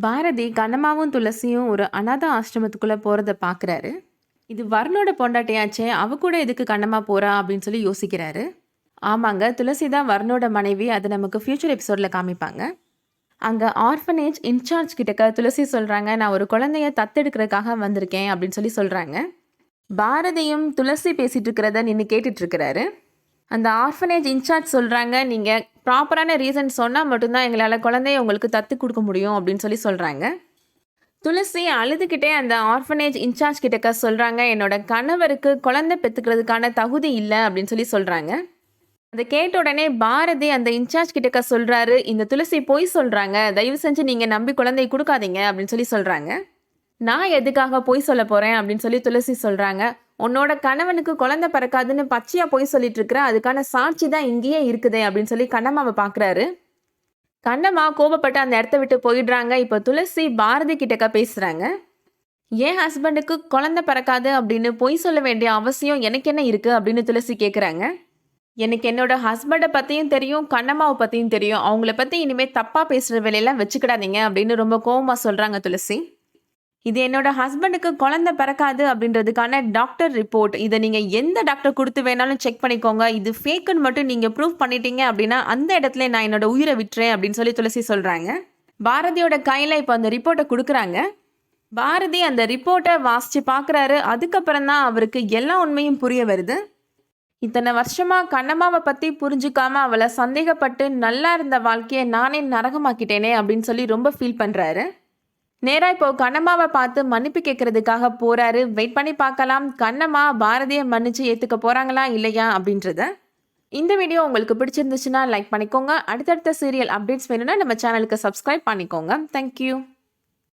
பாரதி கண்ணம்மாவும் துளசியும் ஒரு அனாதை ஆசிரமத்துக்குள்ள போறத பார்க்குறாரு. இது வருணோட பொண்டாட்டியாச்சே, அவ கூட எதுக்கு கண்ணம்மா போறா அப்படின்னு சொல்லி யோசிக்கிறாரு. ஆமாங்க, துளசி தான் வருணோட மனைவி. அது நமக்கு ஃபியூச்சர் எபிசோட்ல காமிப்பாங்க. அங்க ஆர்ஃபனேஜ் இன்சார்ஜ் கிட்டக்க துளசி சொல்றாங்க, நான் ஒரு குழந்தைய தத்தெடுக்கிறதுக்காக வந்திருக்கேன் அப்படின்னு சொல்லி சொல்றாங்க. பாரதியும் துளசி பேசிட்டு இருக்கிறத நின்று கேட்டுட்டு இருக்கிறாரு. அந்த ஆர்ஃபனேஜ் இன்சார்ஜ் சொல்றாங்க, நீங்க ப்ராப்பரான ரீசன் சொன்னா மட்டும்தான் எங்களால் குழந்தைய உங்களுக்கு தத்து கொடுக்க முடியும் அப்படின்னு சொல்லி சொல்றாங்க. துளசி அழுதுகிட்டே அந்த ஆர்ஃபனேஜ் இன்சார்ஜ் கிட்டக்க சொல்றாங்க, என்னோட கணவருக்கு குழந்தை பெற்றுக்கிறதுக்கான தகுதி இல்லை அப்படின்னு சொல்லி சொல்றாங்க. அதை கேட்ட உடனே பாரதி அந்த இன்சார்ஜ் கிட்டக்க சொல்றாரு, இந்த துளசி பொய் சொல்றாங்க, தயவு செஞ்சு நீங்க நம்பி குழந்தையை கொடுக்காதீங்க அப்படின்னு சொல்லி சொல்றாங்க. நான் எதுக்காக பொய் சொல்ல போறேன் அப்படின்னு சொல்லி துளசி சொல்றாங்க, உன்னோட கணவனுக்கு குழந்தை பிறக்காதுன்னு பச்சையா பொய் சொல்லிட்டு இருக்கிற, அதுக்கான சாட்சி தான் இங்கேயே இருக்குதே அப்படின்னு சொல்லி கண்ணம்மாவை பார்க்குறாரு. கண்ணம்மா கோபப்பட்டு அந்த இடத்த விட்டு போயிடுறாங்க. இப்போ துளசி பாரதி கிட்டக்க பேசுறாங்க. என் ஹஸ்பண்டுக்கு குழந்தை பிறக்காது அப்படின்னு பொய் சொல்ல வேண்டிய அவசியம் எனக்கு என்ன இருக்கு அப்படின்னு துளசி கேட்குறாங்க. எனக்கு என்னோட ஹஸ்பண்டை பற்றியும் தெரியும், கண்ணம்மாவை பற்றியும் தெரியும், அவங்கள பற்றி இனிமேல் தப்பாக பேசுகிற வேலையெல்லாம் வச்சுக்கிடாதீங்க அப்படின்னு ரொம்ப கோபமாக சொல்கிறாங்க துளசி. இது என்னோட ஹஸ்பண்டுக்கு குழந்தை பிறக்காது அப்படின்றதுக்கான டாக்டர் ரிப்போர்ட். இதை நீங்கள் எந்த டாக்டர் கொடுத்து வேணாலும் செக் பண்ணிக்கோங்க. இது ஃபேக்குன்னு மட்டும் நீங்கள் ப்ரூவ் பண்ணிட்டீங்க அப்படின்னா அந்த இடத்துல நான் என்னோட உயிரை விட்டுறேன் அப்படின்னு சொல்லி துளசி சொல்கிறாங்க. பாரதியோட கையில் இப்போ அந்த ரிப்போர்ட்டை கொடுக்குறாங்க. பாரதி அந்த ரிப்போர்ட்டை வாசித்து பார்க்குறாரு. அதுக்கப்புறம் தான் அவருக்கு எல்லா உண்மையும் புரிய வருது. இத்தனை வருஷமாக கண்ணம்மாவை பற்றி புரிஞ்சுக்காம அவளை சந்தேகப்பட்டு நல்லா இருந்த வாழ்க்கையை நானே நரகமாக்கிட்டேனே அப்படின்னு சொல்லி ரொம்ப ஃபீல் பண்ணுறாரு. நேராக இப்போ கண்ணம்மாவை பார்த்து மன்னிப்பு கேட்கறதுக்காக போகிறாரு. வெயிட் பண்ணி பார்க்கலாம், கண்ணம்மா பாரதியை மன்னிச்சு ஏற்றுக்க போகிறாங்களா இல்லையா அப்படின்றத. இந்த வீடியோ உங்களுக்கு பிடிச்சிருந்துச்சுன்னா லைக் பண்ணிக்கோங்க. அடுத்தடுத்த சீரியல் அப்டேட்ஸ் வேணும்னா நம்ம சேனலுக்கு சப்ஸ்கிரைப் பண்ணிக்கோங்க. தேங்க்யூ.